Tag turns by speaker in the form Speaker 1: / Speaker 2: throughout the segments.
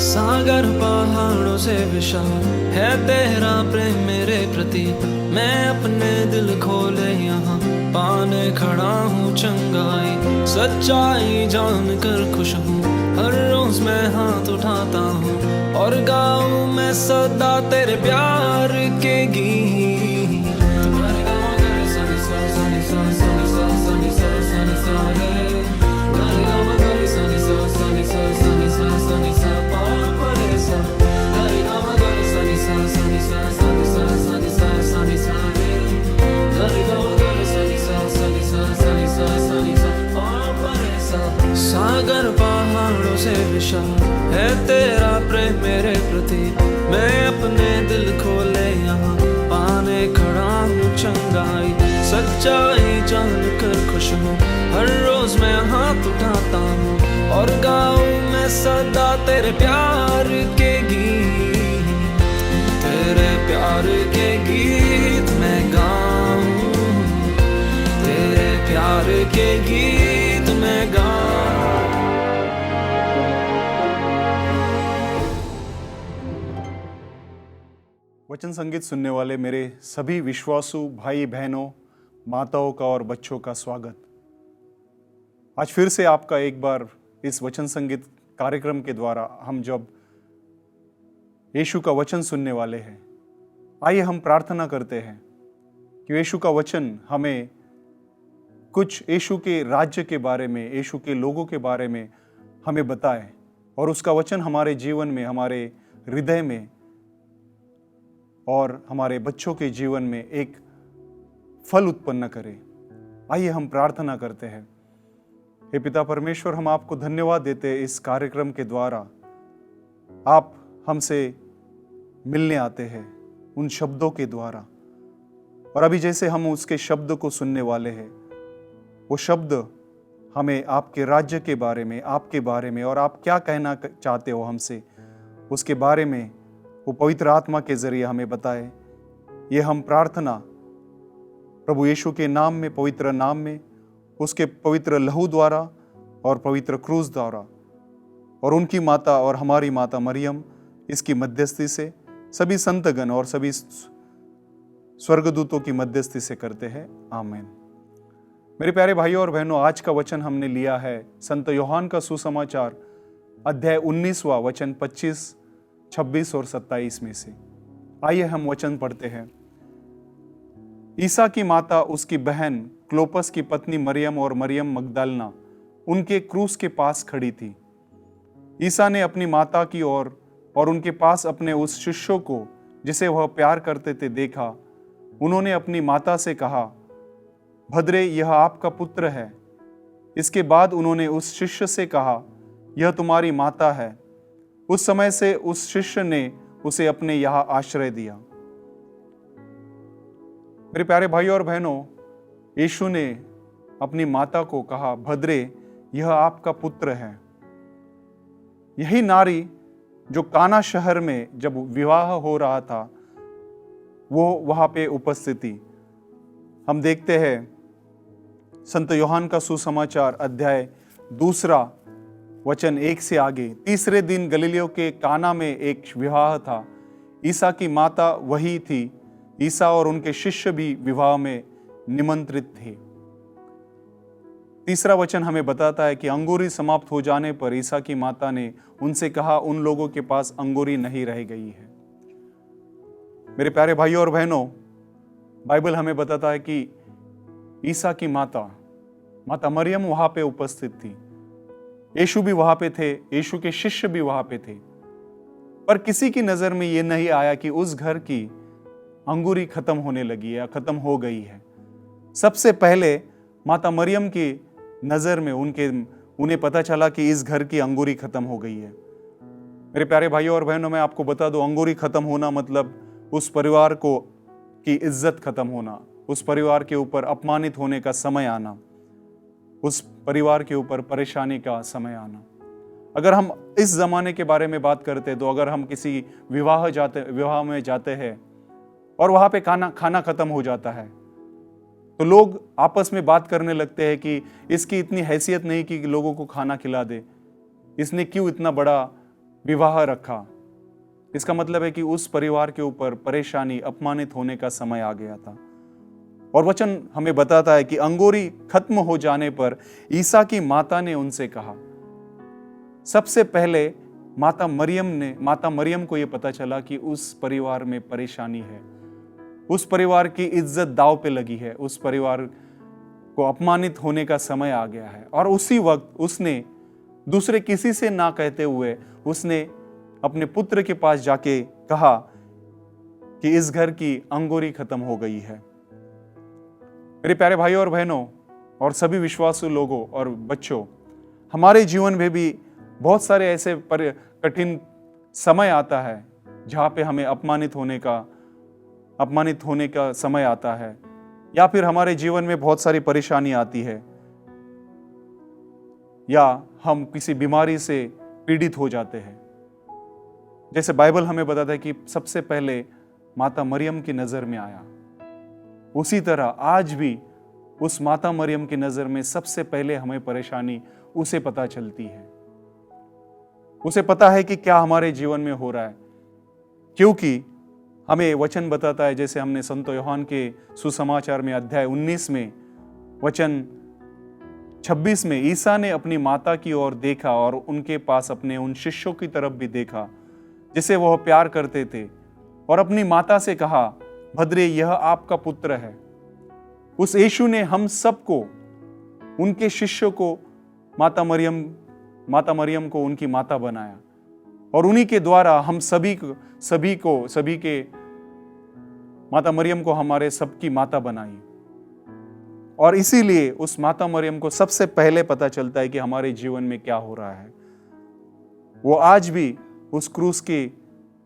Speaker 1: सागर पहाड़ों से विशाल है तेरा प्रेम मेरे प्रति। मैं अपने दिल खोले यहाँ पाने खड़ा हूँ चंगाई। सच्चाई जान कर खुश हूँ, हर रोज मैं हाथ उठाता हूँ और गाऊँ मैं सदा तेरे प्यार के गीत। तुम्हारे गाँव करे सनी सा सनी सा सनी सा सनी सा सनी सा रे। तुम्हारे गाँव करे सनी सा सनी सा सनी सा सनी सा पा परे सा। तुम्हारे गाँव करे सनी सा सनी सा सनी सा सनी सा सनी सा रे। तुम्हारे गाँव करे सनी सा सनी सा सनी सा सनी सा पा परे सा। सागर पहाड़ों से विशाल है तेरा प्रेम मेरे प्रति। मैं अपने दिल खोले यहाँ पाने खड़ा हूँ चंगाई। सच्चाई जान कर खुश हूँ, हर रोज मैं हाथ उठाता हूँ और गाऊँ मैं सदा तेरे प्यार के गीत। तेरे प्यार के गीत मैं गाऊँ, तेरे प्यार के गीत मैं गाऊँ।
Speaker 2: वचन संगीत सुनने वाले मेरे सभी विश्वासु भाई बहनों, माताओं का और बच्चों का स्वागत। आज फिर से आपका एक बार इस वचन संगीत कार्यक्रम के द्वारा हम जब यीशु का वचन सुनने वाले हैं, आइए हम प्रार्थना करते हैं कि यीशु का वचन हमें कुछ यीशु के राज्य के बारे में, यीशु के लोगों के बारे में हमें बताए और उसका वचन हमारे जीवन में, हमारे हृदय में और हमारे बच्चों के जीवन में एक फल उत्पन्न करे। आइए हम प्रार्थना करते हैं। हे पिता परमेश्वर, हम आपको धन्यवाद देते हैं इस कार्यक्रम के द्वारा आप हमसे मिलने आते हैं उन शब्दों के द्वारा। और अभी जैसे हम उसके शब्द को सुनने वाले हैं, वो शब्द हमें आपके राज्य के बारे में, आपके बारे में और आप क्या कहना चाहते हो हमसे, उसके बारे में वो पवित्र आत्मा के जरिए हमें बताए। ये हम प्रार्थना प्रभु यीशु के नाम में, पवित्र नाम में, उसके पवित्र लहू द्वारा और पवित्र क्रूस द्वारा और उनकी माता और हमारी माता मरियम इसकी मध्यस्थी से, सभी संतगण और सभी स्वर्गदूतों की मध्यस्थी से करते हैं। आमीन। मेरे प्यारे भाइयों और बहनों, आज का वचन हमने लिया है संत यूहन्ना का सुसमाचार अध्याय 19वां वचन 25, 26 और 27 में से। आइए हम वचन पढ़ते हैं। ईसा की माता, उसकी बहन क्लोपस की पत्नी मरियम और मरियम मगदलना उनके क्रूस के पास खड़ी थी। ईसा ने अपनी माता की ओर और उनके पास अपने उस शिष्यों को जिसे वह प्यार करते थे देखा। उन्होंने अपनी माता से कहा, भद्रे, यह आपका पुत्र है। इसके बाद उन्होंने उस शिष्य से कहा, यह तुम्हारी माता है। उस समय से उस शिष्य ने उसे अपने यहां आश्रय दिया। मेरे प्यारे भाइयों और बहनों, यीशु ने अपनी माता को कहा, भद्रे, यह आपका पुत्र है। यही नारी जो काना शहर में जब विवाह हो रहा था, वो वहां पे उपस्थित थी। हम देखते हैं संत यूहन्ना का सुसमाचार अध्याय 2 वचन 1 से आगे। तीसरे दिन गलीलियों के काना में एक विवाह था। ईसा की माता वही थी। ईसा और उनके शिष्य भी विवाह में निमंत्रित थे। तीसरा वचन हमें बताता है कि अंगूरी समाप्त हो जाने पर ईसा की माता ने उनसे कहा, उन लोगों के पास अंगूरी नहीं रह गई है। मेरे प्यारे भाइयों और बहनों, बाइबल हमें बताता है कि ईसा की माता मरियम वहां पे उपस्थित थी। यीशु भी वहां पे थे, यीशु के शिष्य भी वहां पे थे। पर किसी की नजर में यह नहीं आया कि उस घर की अंगूरी खत्म होने लगी है या खत्म हो गई है। सबसे पहले माता मरियम की नजर में उन्हें पता चला कि इस घर की अंगूरी खत्म हो गई है। मेरे प्यारे भाइयों और बहनों, मैं आपको बता दूं, अंगूरी खत्म होना मतलब उस परिवार की इज्जत खत्म होना, उस परिवार के ऊपर अपमानित होने का समय आना, उस परिवार के ऊपर परेशानी का समय आना। अगर हम इस जमाने के बारे में बात करते तो अगर हम किसी विवाह में जाते हैं और वहां पे खाना खत्म हो जाता है, तो लोग आपस में बात करने लगते हैं कि इसकी इतनी हैसियत नहीं कि लोगों को खाना खिला दे, इसने क्यों इतना बड़ा विवाह रखा। इसका मतलब है कि उस परिवार के ऊपर परेशानी, अपमानित होने का समय आ गया था। और वचन हमें बताता है कि अंगूरी खत्म हो जाने पर ईसा की माता ने उनसे कहा, सबसे पहले माता मरियम को यह पता चला कि उस परिवार में परेशानी है, उस परिवार की इज्जत दांव पे लगी है, उस परिवार को अपमानित होने का समय आ गया है। और उसी वक्त उसने दूसरे किसी से ना कहते हुए उसने अपने पुत्र के पास जाके कहा कि इस घर की अंगूरी खत्म हो गई है। मेरे प्यारे भाइयों और बहनों और सभी विश्वासु लोगों और बच्चों, हमारे जीवन में भी बहुत सारे ऐसे कठिन समय आता है जहां पे हमें अपमानित होने का समय आता है, या फिर हमारे जीवन में बहुत सारी परेशानी आती है, या हम किसी बीमारी से पीड़ित हो जाते हैं। जैसे बाइबल हमें बताता है कि सबसे पहले माता मरियम की नजर में आया, उसी तरह आज भी उस माता मरियम की नजर में सबसे पहले हमें परेशानी उसे पता चलती है। उसे पता है कि क्या हमारे जीवन में हो रहा है, क्योंकि हमें वचन बताता है, जैसे हमने संत यूहन्ना के सुसमाचार में अध्याय 19 में वचन 26 में ईसा ने अपनी माता की ओर देखा और उनके पास अपने उन शिष्यों की तरफ भी देखा जिसे वह प्यार करते थे, और अपनी माता से कहा, भद्रे, यह आपका पुत्र है। उस यीशु ने हम सबको, उनके शिष्यों को, माता मरियम को उनकी माता बनाया, और उन्हीं के द्वारा हम सभी के माता मरियम को हमारे सबकी माता बनाई। और इसीलिए उस माता मरियम को सबसे पहले पता चलता है कि हमारे जीवन में क्या हो रहा है। वो आज भी उस क्रूस के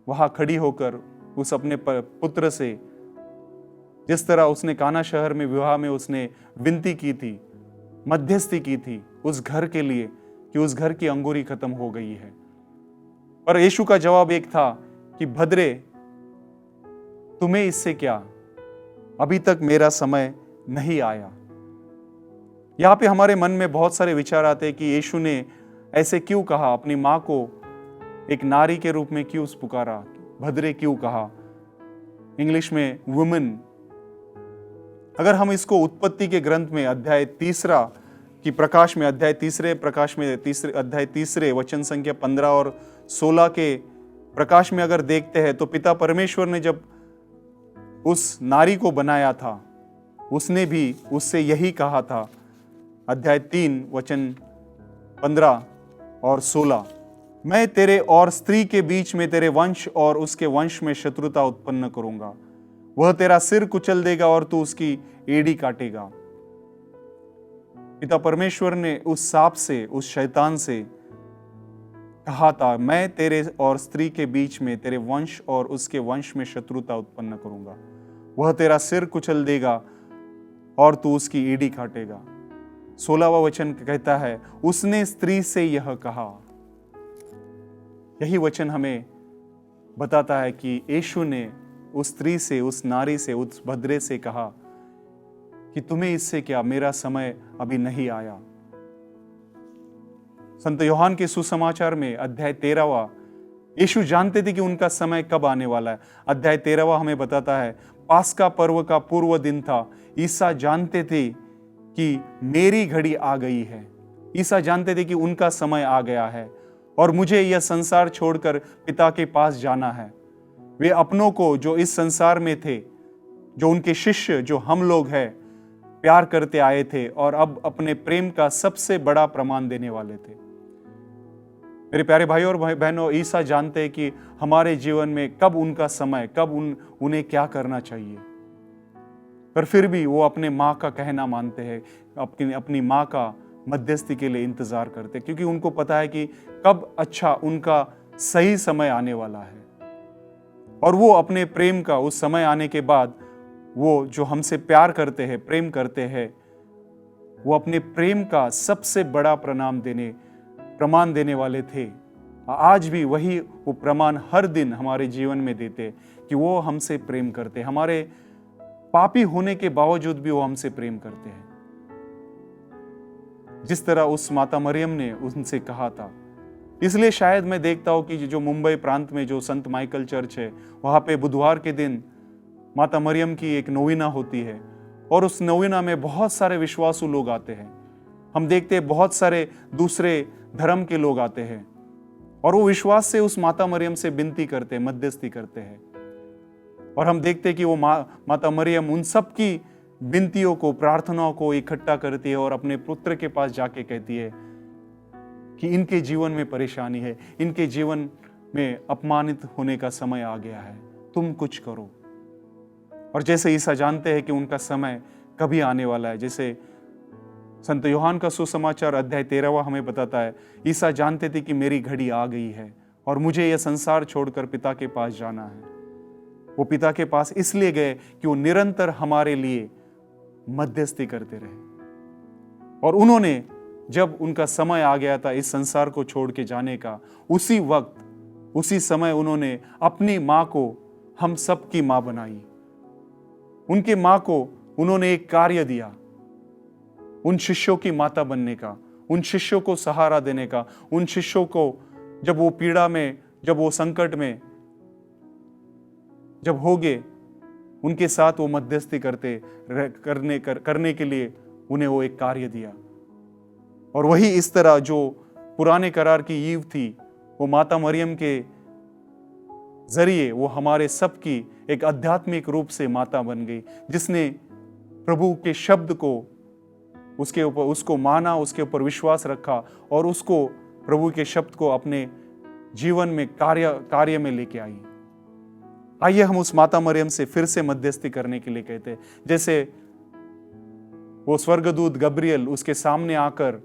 Speaker 2: वहां खड़ी होकर उस अपने पुत्र से, जिस तरह उसने काना शहर में विवाह में उसने विनती की थी, मध्यस्थी की थी उस घर के लिए कि उस घर की अंगूरी खत्म हो गई है, पर यीशु का जवाब एक था कि भद्रे, तुम्हें इससे क्या, अभी तक मेरा समय नहीं आया। यहां पे हमारे मन में बहुत सारे विचार आते हैं कि यीशु ने ऐसे क्यों कहा, अपनी मां को एक नारी के रूप में क्यों पुकारा, भद्रे क्यों कहा, इंग्लिश में वुमन। अगर हम इसको उत्पत्ति के ग्रंथ में अध्याय 3 की प्रकाश में, अध्याय 3 वचन संख्या 15 और 16 के प्रकाश में अगर देखते हैं, तो पिता परमेश्वर ने जब उस नारी को बनाया था, उसने भी उससे यही कहा था। अध्याय 3 वचन 15 और 16, मैं तेरे और स्त्री के बीच में तेरे वंश और उसके वंश में शत्रुता उत्पन्न करूंगा, वह तेरा सिर कुचल देगा और तू उसकी एड़ी काटेगा। पिता परमेश्वर ने उस सांप से, उस शैतान से कहा था, मैं तेरे और स्त्री के बीच में तेरे वंश और उसके वंश में शत्रुता उत्पन्न करूंगा, वह तेरा सिर कुचल देगा और तू उसकी एड़ी काटेगा। 16वां वचन कहता है, उसने स्त्री से यह कहा। यही वचन हमें बताता है कि यीशु ने उस स्त्री से, उस नारी से, उस भद्रे से कहा कि तुम्हें इससे क्या, मेरा समय अभी नहीं आया। संत यूहन्ना के सुसमाचार में अध्याय 13, यीशु जानते थे कि उनका समय कब आने वाला है। अध्याय 13 हमें बताता है, पास्का पर्व का पूर्व दिन था। ईसा जानते थे कि मेरी घड़ी आ गई है। ईसा जानते थे कि उनका समय आ गया है और मुझे यह संसार छोड़कर पिता के पास जाना है। वे अपनों को, जो इस संसार में थे, जो उनके शिष्य, जो हम लोग हैं, प्यार करते आए थे और अब अपने प्रेम का सबसे बड़ा प्रमाण देने वाले थे। मेरे प्यारे भाइयों और बहनों, ईसा जानते हैं कि हमारे जीवन में कब उनका समय, कब उन्हें क्या करना चाहिए, पर फिर भी वो अपने माँ का कहना मानते हैं, अपनी माँ का मध्यस्थी के लिए इंतजार करते, क्योंकि उनको पता है कि कब अच्छा उनका सही समय आने वाला है। और वो अपने प्रेम का उस समय आने के बाद, वो जो हमसे प्यार करते हैं, प्रेम करते हैं, वो अपने प्रेम का सबसे बड़ा प्रमाण देने वाले थे। आज भी वही वो प्रमाण हर दिन हमारे जीवन में देते कि वो हमसे प्रेम करते, हमारे पापी होने के बावजूद भी वो हमसे प्रेम करते हैं। जिस तरह उस माता मरियम ने उनसे कहा था इसलिए शायद मैं देखता हूँ कि जो मुंबई प्रांत में जो संत माइकल चर्च है, वहाँ पे बुधवार के दिन माता मरियम की एक नोविना होती है और उस नोविना में बहुत सारे विश्वासु लोग आते हैं। हम देखते हैं बहुत सारे दूसरे धर्म के लोग आते हैं और वो विश्वास से उस माता मरियम से विनती करते हैं, मध्यस्थी करते हैं। और हम देखते हैं कि वो माता मरियम उन सब की विनतियों को, प्रार्थनाओं को इकट्ठा करती है और अपने पुत्र के पास जाके कहती है कि इनके जीवन में परेशानी है, इनके जीवन में अपमानित होने का समय आ गया है, तुम कुछ करो। और जैसे ईसा जानते हैं कि उनका समय कभी आने वाला है, जैसे संत यूहन्ना का सुसमाचार अध्याय 13 हमें बताता है, ईसा जानते थे कि मेरी घड़ी आ गई है और मुझे यह संसार छोड़कर पिता के पास जाना है। वो पिता के पास इसलिए गए कि वो निरंतर हमारे लिए मध्यस्थी करते रहे। और उन्होंने, जब उनका समय आ गया था इस संसार को छोड़ के जाने का, उसी वक्त, उसी समय उन्होंने अपनी माँ को हम सब की माँ बनाई। उनके माँ को उन्होंने एक कार्य दिया, उन शिष्यों की माता बनने का, उन शिष्यों को सहारा देने का, उन शिष्यों को जब वो पीड़ा में, जब वो संकट में जब हो गए, उनके साथ वो मध्यस्थी करने के लिए उन्हें वो एक कार्य दिया। और वही इस तरह जो पुराने करार की ईव थी, वो माता मरियम के जरिए वो हमारे सब की एक आध्यात्मिक रूप से माता बन गई, जिसने प्रभु के शब्द को, उसके ऊपर उसको माना, उसके ऊपर विश्वास रखा और उसको, प्रभु के शब्द को अपने जीवन में कार्य में लेके आई। आइए हम उस माता मरियम से फिर से मध्यस्थी करने के लिए कहते हैं। जैसे वो स्वर्गदूत गब्रियल उसके सामने आकर,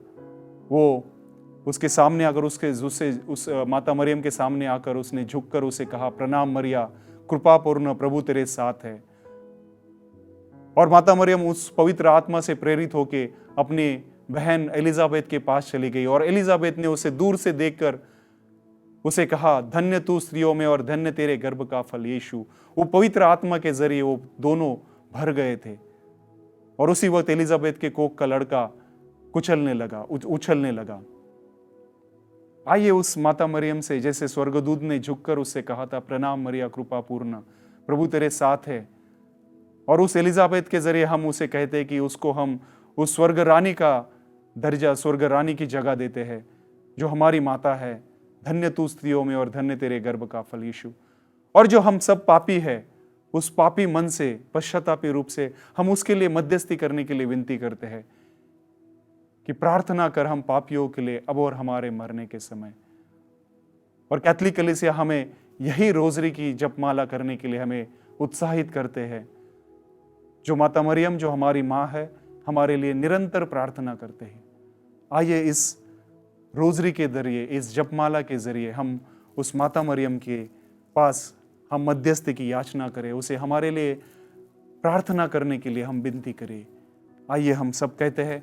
Speaker 2: उस माता मरियम के सामने आकर उसने झुककर उसे कहा, प्रणाम मरिया, कृपा पूर्ण, प्रभु तेरे साथ है। और माता मरियम उस पवित्र आत्मा से प्रेरित होके अपनी बहन एलिजाबेथ के पास चली गई और एलिजाबेथ ने उसे दूर से देखकर उसे कहा, धन्य तू स्त्रियों में और धन्य तेरे गर्भ का फल यीशु। वो पवित्र आत्मा के जरिए वो दोनों भर गए थे। और उसी वक्त एलिजाबेथ के कोख का लड़का उछलने लगा। आइए उस माता मरियम से, जैसे स्वर्गदूत ने झुककर उससे कहा था, प्रणाम मरिया, कृपा पूर्ण, प्रभु तेरे साथ है, और उस एलिजाबेथ के जरिए हम उसे कहते हैं कि उसको हम उस स्वर्ग रानी का दर्जा, स्वर्ग रानी की जगह देते हैं, जो हमारी माता है। धन्य तू स्त्रियों में और धन्य तेरे गर्भ का फल यीशु। और जो हम सब पापी है, उस पापी मन से, पश्चातापी रूप से हम उसके लिए मध्यस्थी करने के लिए विनती करते हैं कि प्रार्थना कर हम पापियों के लिए अब और हमारे मरने के समय। और कैथोलिक कलीसिया हमें यही रोजरी की जपमाला करने के लिए हमें उत्साहित करते हैं। जो माता मरियम, जो हमारी माँ है, हमारे लिए निरंतर प्रार्थना करते हैं। आइए इस रोजरी के जरिए, इस जपमाला के जरिए हम उस माता मरियम के पास हम मध्यस्थी की याचना करें, उसे हमारे लिए प्रार्थना करने के लिए हम विनती करें। आइए हम सब कहते हैं,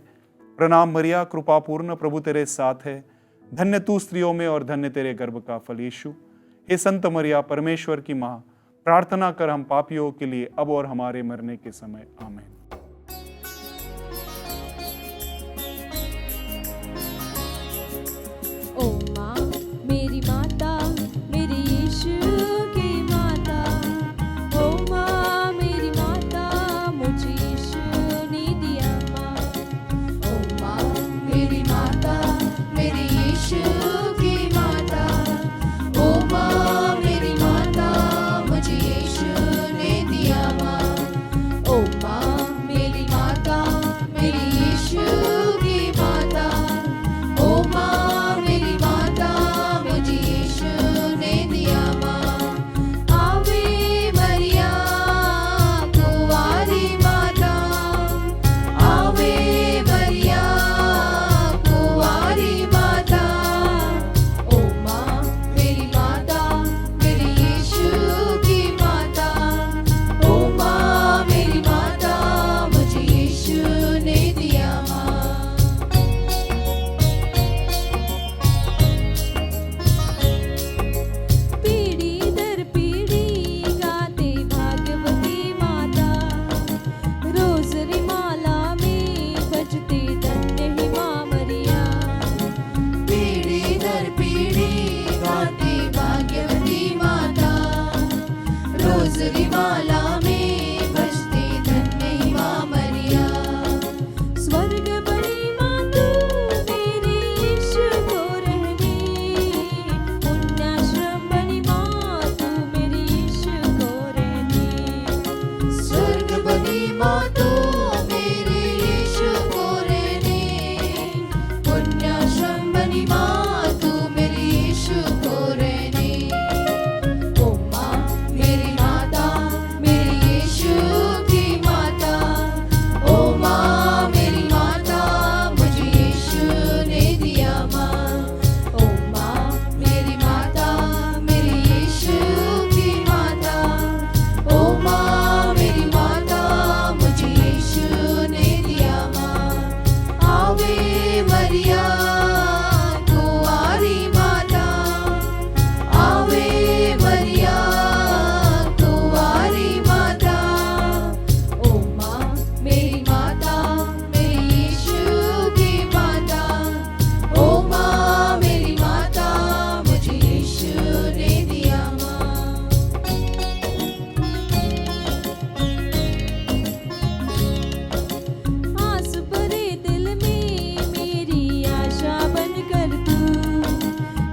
Speaker 2: प्रणाम मरिया, कृपा पूर्ण, प्रभु तेरे साथ है, धन्य तू स्त्रियों में और धन्य तेरे गर्भ का फल यीशु। हे संत मरिया, परमेश्वर की माँ, प्रार्थना कर हम पापियों के लिए अब और हमारे मरने के समय। आमीन।
Speaker 3: ओ माँ मेरी माता, मेरे यीशु की माता, ओ माँ मेरी माता, मुझे यीशु ने दिया माँ।
Speaker 4: ओ माँ मेरी माता, मेरे यीशु की माता, ओ माँ मेरी माता, मुझे यीशु ने दिया माँ। ओ माँ मेरी माता, मेरे यीशु की माता, ओ माँ मेरी माता, मेरी माँ तू मेरे यीशु को रहने। ओ माँ मेरी माता मेरे यीशु की माता। ओ माँ मेरी माता मुझे यीशु ने दिया माँ। ओ माँ मेरी माता मेरे यीशु की माता। ओ माँ मेरी माता मुझे यीशु ने दिया माँ। आवे मरिया कुंवारी माता। आवे मरिया कुंवारी माता। ओ माँ मेरी माता मेरे यीशु की माता। ओ माँ मेरी माता मुझे यीशु ने दिया माँ।
Speaker 3: आस भरे दिल में मेरी आशा बनकर तू,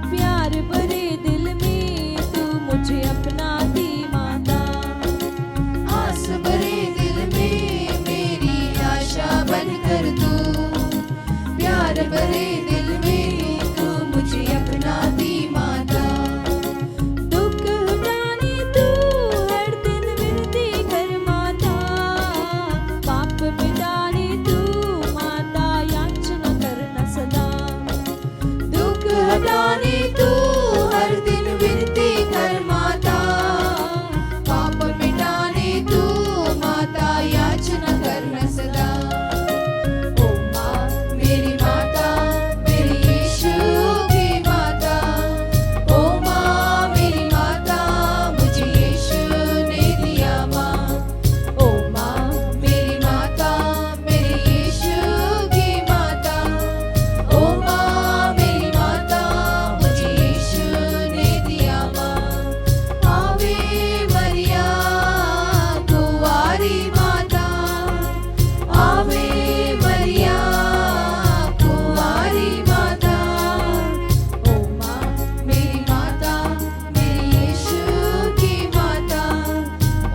Speaker 3: प्यार भरे दिल में तू मुझे अपना दी माता।
Speaker 4: आस भरे दिल में मेरी आशा बनकर तू। प्यार भरे दिल में तू मुझे अपना दी माता।
Speaker 3: दुख हटाने तू हर दिन विनती कर माता। पाप मिटाने तू माता याचना करना सदा।
Speaker 4: दुख हटाने तू हर दिन विनती कर माता। पाप मिटाने तू माता याचना करना सदा। ओ माँ मेरी माता मेरे यीशु की माता। ओ माँ मेरी माता मुझे यीशु ने दिया माँ। ओ माँ मेरी माता मेरे यीशु की माता। ओ माँ मेरी माता मुझे यीशु ने दिया माँ। आवे मरिया कुंवारी माता। आवे मरिया कुंवारी माता। ओ माँ मेरी माता मेरे यीशु की माता।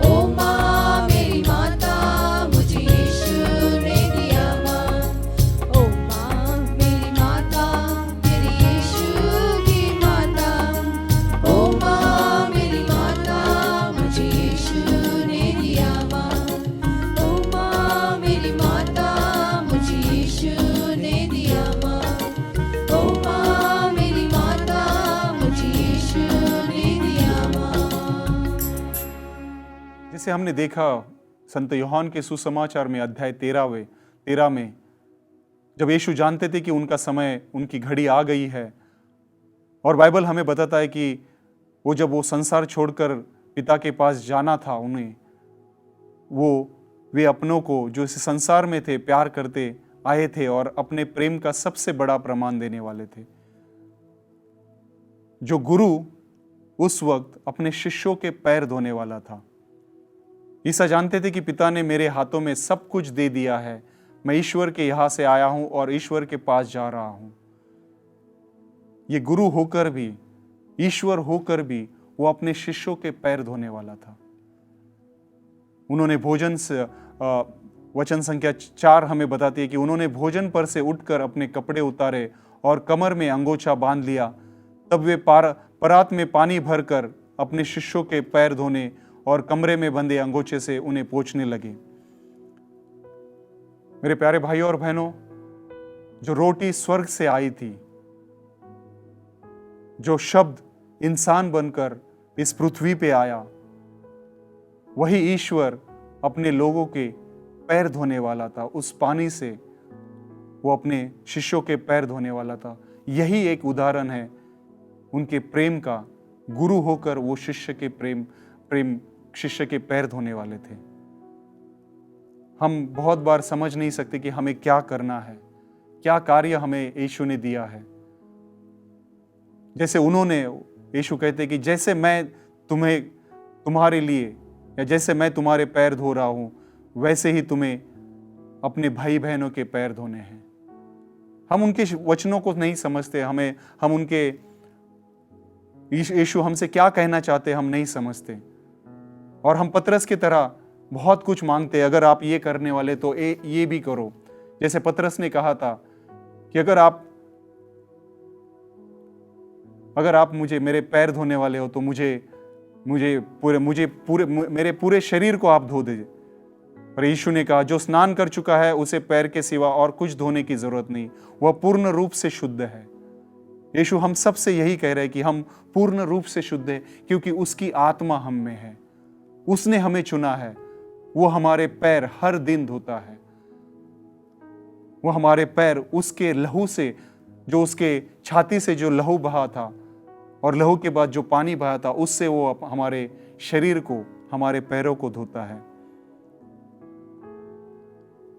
Speaker 4: ओ माँ मेरी माता मुझे यीशु ने दिया माँ। ओ माँ मेरी माता मेरे यीशु की माता। ओ माँ मेरी माता मुझे यीशु ने दिया माँ। ओ माँ मेरी माता मुझे यीशु ने दिया माँ। ओ माँ मेरी माता मुझे यीशु ने दिया माँ।
Speaker 2: जैसे हमने देखा संत यूहन्ना के सुसमाचार में अध्याय 13 में, जब यीशु जानते थे कि उनका समय, उनकी घड़ी आ गई है, और बाइबल हमें बताता है कि जब वो संसार छोड़कर पिता के पास जाना था उन्हें, वे अपनों को जो इस संसार में थे प्यार करते आए थे और अपने प्रेम का सबसे बड़ा प्रमाण देने वाले थे। जो गुरु उस वक्त अपने शिष्यों के पैर धोने वाला था। ईसा जानते थे कि पिता ने मेरे हाथों में सब कुछ दे दिया है, मैं ईश्वर के यहां से आया हूं और ईश्वर के पास जा रहा हूं। ये गुरु होकर भी, ईश्वर होकर भी वो अपने शिष्यों के पैर धोने वाला था। उन्होंने भोजन से वचन संख्या 4 हमें बताती है कि उन्होंने भोजन पर से उठकर अपने कपड़े उतारे और कमर में अंगोछा बांध लिया। तब वे परात में पानी भरकर अपने शिष्यों के पैर धोने और कमरे में बंधे अंगोछे से उन्हें पोंछने लगे। मेरे प्यारे भाइयों और बहनों, जो रोटी स्वर्ग से आई थी, जो शब्द इंसान बनकर इस पृथ्वी पे आया, वही ईश्वर अपने लोगों के पैर धोने वाला था। उस पानी से वो अपने शिष्यों के पैर धोने वाला था। यही एक उदाहरण है उनके प्रेम का। गुरु होकर वो शिष्य के पैर धोने वाले थे। हम बहुत बार समझ नहीं सकते कि हमें क्या करना है, क्या कार्य हमें यीशु ने दिया है। जैसे यीशु कहते कि जैसे मैं तुम्हारे लिए, या जैसे मैं तुम्हारे पैर धो रहा हूं, वैसे ही तुम्हें अपने भाई बहनों के पैर धोने हैं। हम उनके वचनों को नहीं समझते, हम उनके यीशु हमसे क्या कहना चाहते हम नहीं समझते, और हम पतरस की तरह बहुत कुछ मांगते। अगर आप ये करने वाले तो ये भी करो। जैसे पतरस ने कहा था कि अगर आप अगर आप मेरे पैर धोने वाले हो तो मेरे पूरे शरीर को आप धो दीजिए। पर यीशु ने कहा, जो स्नान कर चुका है उसे पैर के सिवा और कुछ धोने की जरूरत नहीं, वह पूर्ण रूप से शुद्ध है। यीशु हम सब से यही कह रहे हैं कि हम पूर्ण रूप से शुद्ध है, क्योंकि उसकी आत्मा हम में है। उसने हमें चुना है, वो हमारे पैर हर दिन धोता है। वो हमारे पैर उसके लहू से, जो उसके छाती से जो लहू बहा था और लहू के बाद जो पानी बहा था, उससे वो हमारे शरीर को, हमारे पैरों को धोता है।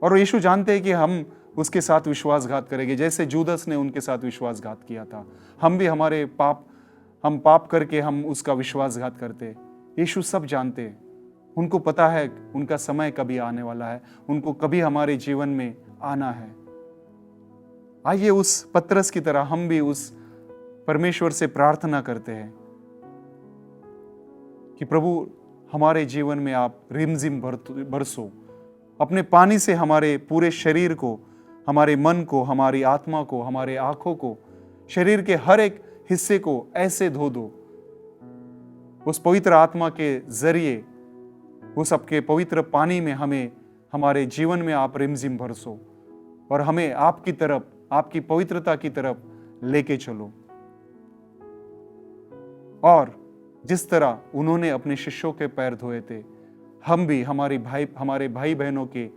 Speaker 2: और यीशु जानते हैं कि हम उसके साथ विश्वासघात करेंगे, जैसे जूदस ने उनके साथ विश्वासघात किया था। हम भी हम पाप करके हम उसका विश्वासघात करते। यीशु सब जानते हैं, उनको पता है उनका समय कभी आने वाला है, उनको कभी हमारे जीवन में आना है। आइए उस पतरस की तरह हम भी उस परमेश्वर से प्रार्थना करते हैं कि प्रभु हमारे जीवन में आप रिमझिम बरसो, अपने पानी से हमारे पूरे शरीर को, हमारे मन को, हमारी आत्मा को, हमारे आंखों को, शरीर के हर एक हिस्से को ऐसे धो दो। उस पवित्र आत्मा के जरिए, उस आपके पवित्र पानी में हमें, हमारे जीवन में आप रिमझिम बरसो और हमें आपकी तरफ, आपकी पवित्रता की तरफ लेके चलो। और जिस तरह उन्होंने अपने शिष्यों के पैर धोए थे, हम भी हमारे भाई बहनों के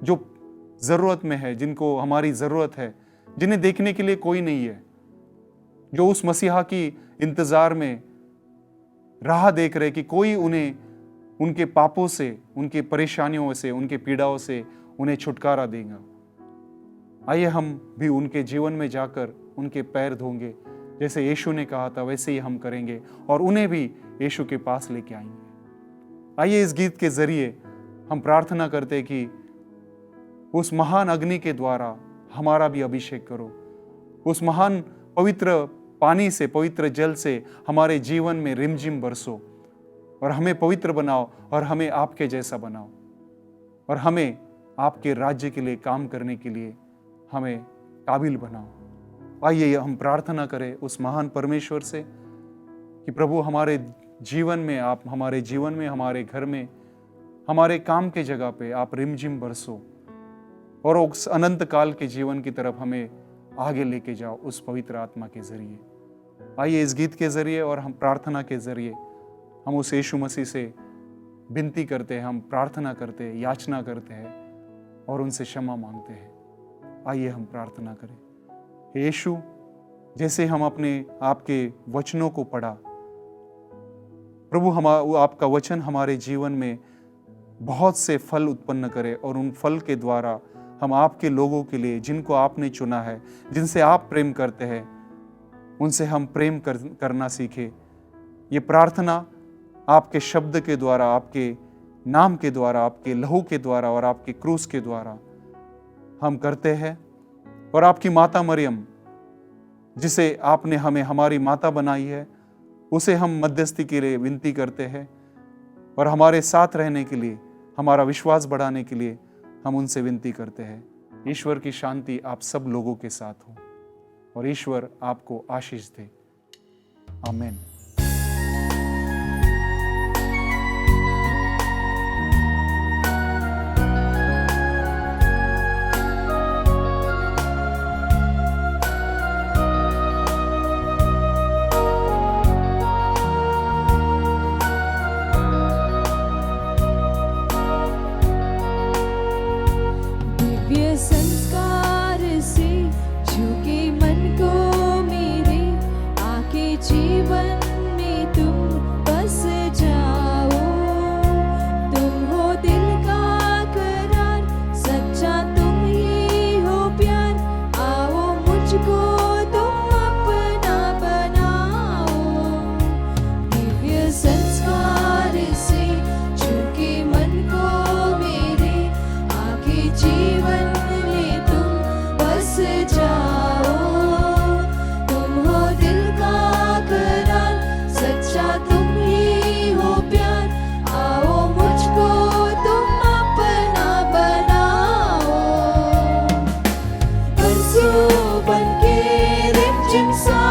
Speaker 2: जो जरूरत में है, जिनको हमारी जरूरत है, जिन्हें देखने के लिए कोई नहीं है, जो उस मसीहा की इंतजार में राह देख रहे कि कोई उन्हें उनके पापों से, उनके परेशानियों से, उनके पीड़ाओं से उन्हें छुटकारा देगा। आइए हम भी उनके जीवन में जाकर उनके पैर धोंगे, जैसे यीशु ने कहा था वैसे ही हम करेंगे और उन्हें भी यीशु के पास लेके आएंगे। आइए इस गीत के जरिए हम प्रार्थना करते कि उस महान अग्नि के द्वारा हमारा भी अभिषेक करो, उस महान पवित्र पानी से, पवित्र जल से हमारे जीवन में रिमझिम बरसो और हमें पवित्र बनाओ और हमें आपके जैसा बनाओ और हमें आपके राज्य के लिए काम करने के लिए हमें काबिल बनाओ। आइए हम प्रार्थना करें उस महान परमेश्वर से कि प्रभु हमारे जीवन में, आप हमारे जीवन में, हमारे घर में, हमारे काम के जगह पे आप रिमझिम बरसो और उस अनंत काल के जीवन की तरफ हमें आगे लेके जाओ उस पवित्र आत्मा के जरिए। आइए इस गीत के जरिए और हम प्रार्थना के जरिए हम उस यीशु मसीह से विनती करते हैं, हम प्रार्थना करते हैं, याचना करते हैं और उनसे क्षमा मांगते हैं। आइए हम प्रार्थना करें। हे यीशु, जैसे हम अपने आपके वचनों को पढ़ा, प्रभु आपका वचन हमारे जीवन में बहुत से फल उत्पन्न करे और उन फल के द्वारा हम आपके लोगों के लिए, जिनको आपने चुना है, जिनसे आप प्रेम करते हैं, उनसे हम प्रेम करना सीखे। ये प्रार्थना आपके शब्द के द्वारा, आपके नाम के द्वारा, आपके लहू के द्वारा और आपके क्रूस के द्वारा हम करते हैं। और आपकी माता मरियम, जिसे आपने हमें हमारी माता बनाई है, उसे हम मध्यस्थी के लिए विनती करते हैं और हमारे साथ रहने के लिए, हमारा विश्वास बढ़ाने के लिए हम उनसे विनती करते हैं। ईश्वर की शांति आप सब लोगों के साथ हो और ईश्वर आपको आशीष दे। आमीन।
Speaker 3: दिव्य संस्कार से झुके मन को मेरे, आके जीवन में तुम बस जाओ। तुम हो दिल का करार, सच्चा तुम ही हो प्यार, आओ मुझको तुम अपना बनाओ। दिव्य संस्कार से झुके मन को मेरे, आके जीवन में तुम बस जाओ। तुम हो दिल का करार, सच्चा तुम ही हो प्यार, आओ मुझको तुम अपना बनाओ। बरसो बनके रिमझिम सा